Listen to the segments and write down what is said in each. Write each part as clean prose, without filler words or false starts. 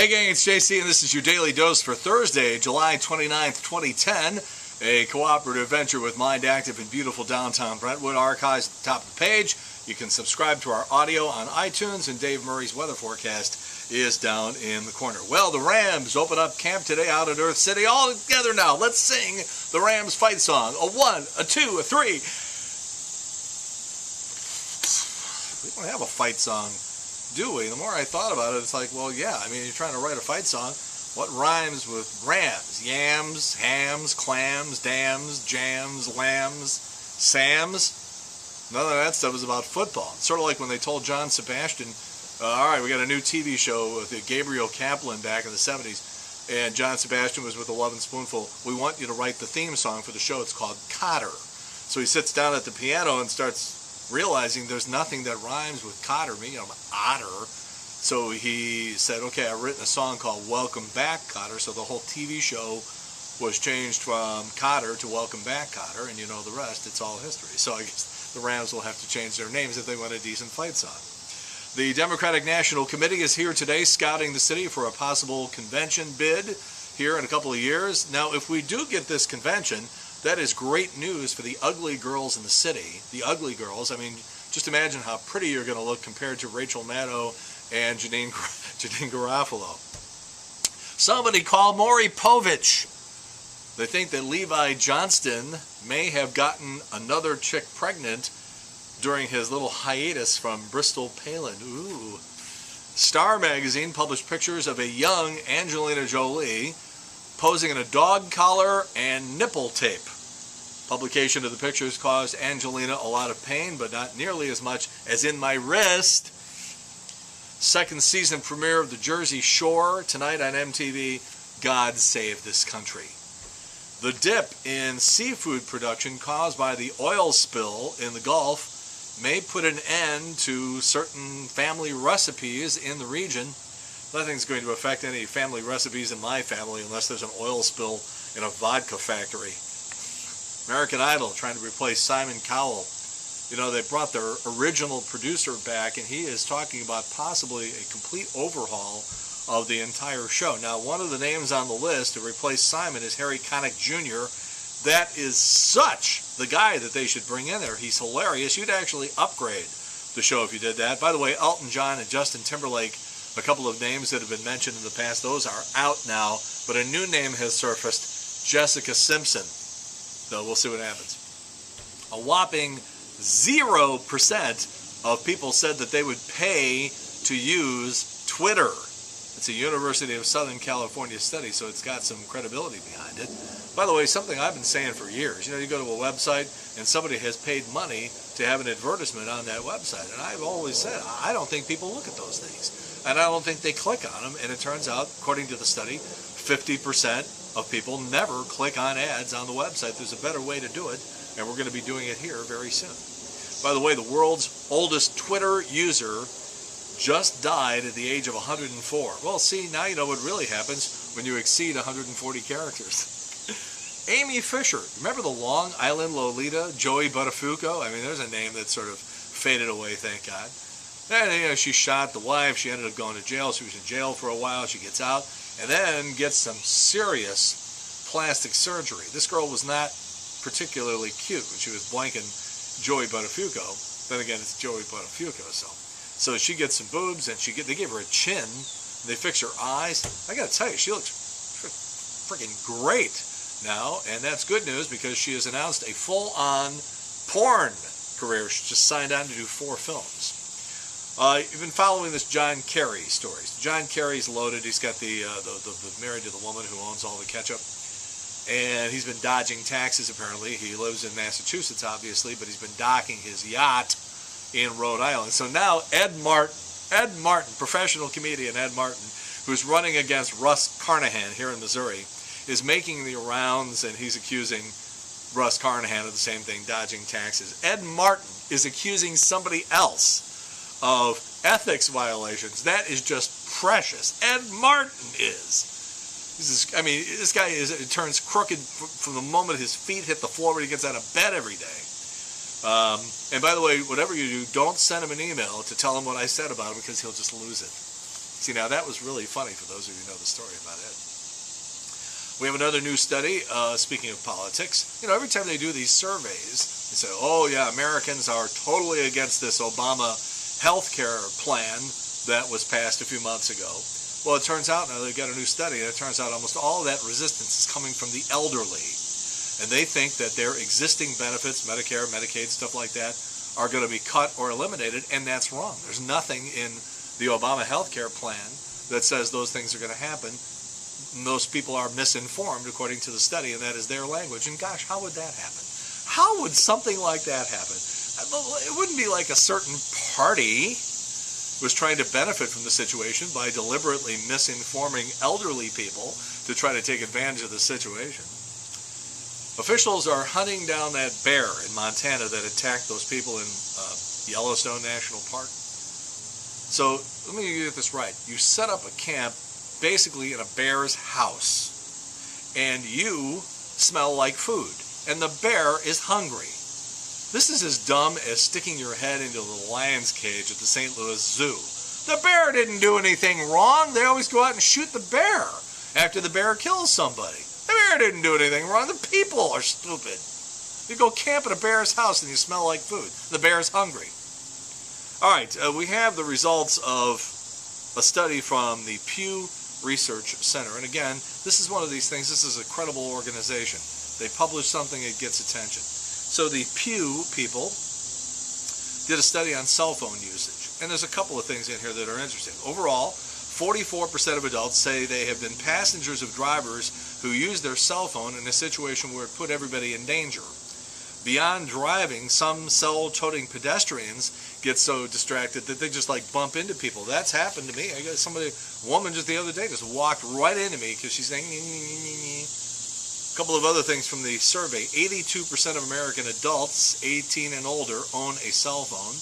Hey gang, it's JC and this is your Daily Dose for Thursday, July 29th, 2010. A cooperative venture with Mind Active in beautiful downtown Brentwood. Archives at the top of the page. You can subscribe to our audio on iTunes, and Dave Murray's weather forecast is down in the corner. Well, the Rams open up camp today out at Earth City. All together now. Let's sing the Rams fight song. A 1, a 2, a 3. We don't have a fight song, do we? The more I thought about it, it's like, well, yeah. I mean, you're trying to write a fight song. What rhymes with rams? Yams, hams, clams, dams, jams, lambs, Sams? None of that stuff is about football. It's sort of like when they told John Sebastian, all right, we got a new TV show with Gabriel Kaplan back in the 70s, and John Sebastian was with a loving spoonful. We want you to write the theme song for the show. It's called Cotter. So he sits down at the piano and starts realizing there's nothing that rhymes with Cotter, me, I'm otter. So he said, okay, I've written a song called Welcome Back, Cotter. So the whole TV show was changed from Cotter to Welcome Back, Cotter, and you know the rest. It's all history. So I guess the Rams will have to change their names if they want a decent fight song. The Democratic National Committee is here today scouting the city for a possible convention bid here in a couple of years. Now, if we do get this convention, that is great news for the ugly girls in the city. The ugly girls, I mean, just imagine how pretty you're going to look compared to Rachel Maddow and Janine Garofalo. Somebody called Maury Povich. They think that Levi Johnston may have gotten another chick pregnant during his little hiatus from Bristol Palin. Ooh. Star magazine published pictures of a young Angelina Jolie posing in a dog collar and nipple tape. Publication of the pictures caused Angelina a lot of pain, but not nearly as much as in my wrist. Second season premiere of The Jersey Shore tonight on MTV. God save this country. The dip in seafood production caused by the oil spill in the Gulf may put an end to certain family recipes in the region. Nothing's going to affect any family recipes in my family unless there's an oil spill in a vodka factory. American Idol trying to replace Simon Cowell. You know, they brought their original producer back, and he is talking about possibly a complete overhaul of the entire show. Now, one of the names on the list to replace Simon is Harry Connick Jr. That is such the guy that they should bring in there. He's hilarious. You'd actually upgrade the show if you did that. By the way, Elton John and Justin Timberlake, a couple of names that have been mentioned in the past, those are out now, but a new name has surfaced, Jessica Simpson. So we'll see what happens. A whopping 0% of people said that they would pay to use Twitter. It's a University of Southern California study, so it's got some credibility behind it. By the way, something I've been saying for years, you know, you go to a website and somebody has paid money to have an advertisement on that website, and I've always said, I don't think people look at those things, and I don't think they click on them, and it turns out, according to the study, 50% of people never click on ads on the website. There's a better way to do it, and we're going to be doing it here very soon. By the way, the world's oldest Twitter user just died at the age of 104. Well, see, now you know what really happens when you exceed 140 characters. Amy Fisher, remember the Long Island Lolita, Joey Buttafuoco? I mean, there's a name that sort of faded away, thank God. And, you know, she shot the wife. She ended up going to jail. She was in jail for a while. She gets out and then gets some serious plastic surgery. This girl was not particularly cute when she was blanking Joey Buttafuoco. Then again, it's Joey Buttafuoco, so she gets some boobs, and they gave her a chin. They fix her eyes. I got to tell you, she looks freaking great now, and that's good news because she has announced a full-on porn career. She just signed on to do 4 films. You've been following this John Kerry story. John Kerry's loaded. He's got the married to the woman who owns all the ketchup, and he's been dodging taxes. Apparently, he lives in Massachusetts, obviously, but he's been docking his yacht in Rhode Island. So now Ed Martin, professional comedian Ed Martin, who's running against Russ Carnahan here in Missouri, is making the rounds, and he's accusing Russ Carnahan of the same thing, dodging taxes. Ed Martin is accusing somebody else of ethics violations. That is just precious. Ed Martin is. This guy it turns crooked from the moment his feet hit the floor when he gets out of bed every day. And by the way, whatever you do, don't send him an email to tell him what I said about him because he'll just lose it. See, now that was really funny for those of you who know the story about it. We have another new study, speaking of politics. You know, every time they do these surveys, they say, oh yeah, Americans are totally against this Obama health care plan that was passed a few months ago. Well, it turns out, now they've got a new study, and it turns out almost all of that resistance is coming from the elderly. And they think that their existing benefits, Medicare, Medicaid, stuff like that, are going to be cut or eliminated, and that's wrong. There's nothing in the Obama health care plan that says those things are going to happen. Those people are misinformed according to the study, and that is their language. And gosh, how would that happen? How would something like that happen? It wouldn't be like a certain party was trying to benefit from the situation by deliberately misinforming elderly people to try to take advantage of the situation. Officials are hunting down that bear in Montana that attacked those people in Yellowstone National Park. So let me get this right. You set up a camp basically in a bear's house, and you smell like food, and the bear is hungry. This is as dumb as sticking your head into the lion's cage at the St. Louis Zoo. The bear didn't do anything wrong. They always go out and shoot the bear after the bear kills somebody. The bear didn't do anything wrong. The people are stupid. You go camp at a bear's house and you smell like food. The bear's hungry. All right, we have the results of a study from the Pew Research Center. And again, this is one of these things. This is a credible organization. They publish something, it gets attention. So the Pew people did a study on cell phone usage. And there's a couple of things in here that are interesting. Overall, 44% of adults say they have been passengers of drivers who use their cell phone in a situation where it put everybody in danger. Beyond driving, some cell-toting pedestrians get so distracted that they just like bump into people. That's happened to me. I got a woman just the other day just walked right into me because she's saying, A couple of other things from the survey. 82% of American adults 18 and older own a cell phone.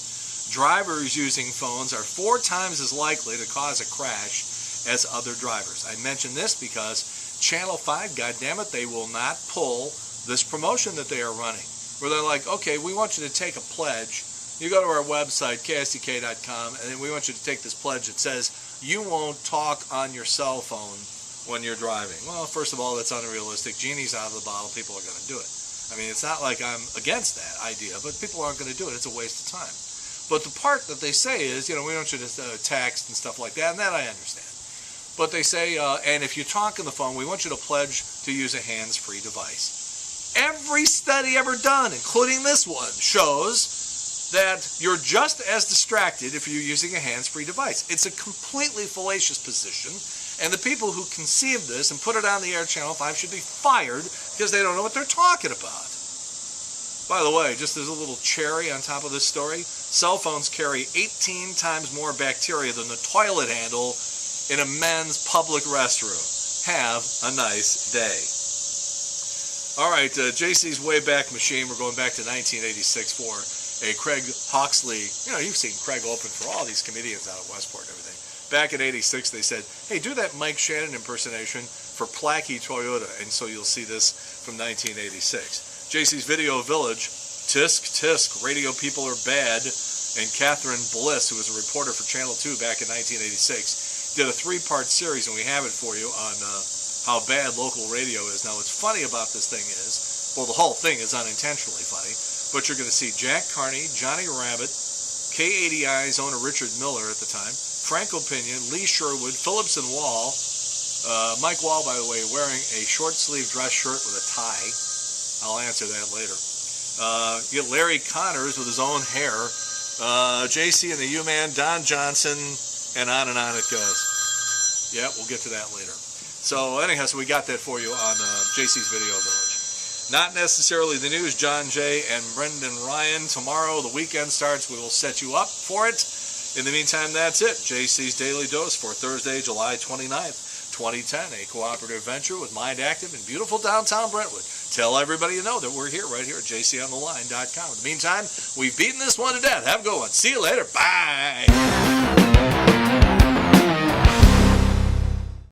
Drivers using phones are 4 times as likely to cause a crash as other drivers. I mention this because Channel 5, goddammit, they will not pull this promotion that they are running, where they're like, okay, we want you to take a pledge. You go to our website, ksdk.com, and then we want you to take this pledge that says you won't talk on your cell phone when you're driving. Well, first of all, that's unrealistic. Genie's out of the bottle. People are going to do it. I mean, it's not like I'm against that idea, but people aren't going to do it. It's a waste of time. But the part that they say is, we want you to text and stuff like that, and that I understand. But they say, and if you talk on the phone, we want you to pledge to use a hands-free device. Every study ever done, including this one, shows that you're just as distracted if you're using a hands-free device. It's a completely fallacious position, and the people who conceived this and put it on the air, Channel 5, should be fired because they don't know what they're talking about. By the way, just as a little cherry on top of this story, cell phones carry 18 times more bacteria than the toilet handle in a men's public restroom. Have a nice day. All right, JC's Wayback Machine. We're going back to 1986 for a Craig Hawksley. You've seen Craig open for all these comedians out at Westport and everything. Back in 86, they said, hey, do that Mike Shannon impersonation for Plaquey Toyota. And so you'll see this from 1986. JC's Video Village, Tisk Tisk, Radio People Are Bad, and Catherine Bliss, who was a reporter for Channel 2 back in 1986, did a 3-part series, and we have it for you on how bad local radio is. Now, what's funny about this thing is, well, the whole thing is unintentionally funny, but you're going to see Jack Carney, Johnny Rabbit, K80I's owner Richard Miller at the time, Franco Pinion, Lee Sherwood, Phillips and Wall, Mike Wall, by the way, wearing a short-sleeve dress shirt with a tie. I'll answer that later. You get Larry Connors with his own hair, JC and the U-Man, Don Johnson, and on it goes. Yeah, we'll get to that later. So anyhow, we got that for you on JC's Video Village. Not necessarily the news, John Jay and Brendan Ryan. Tomorrow, the weekend starts. We will set you up for it. In the meantime, that's it. JC's Daily Dose for Thursday, July 29th, 2010. A cooperative venture with Mind Active in beautiful downtown Brentwood. Tell everybody you know that we're here, right here at jcontheline.com. In the meantime, we've beaten this one to death. Have a good one. See you later. Bye.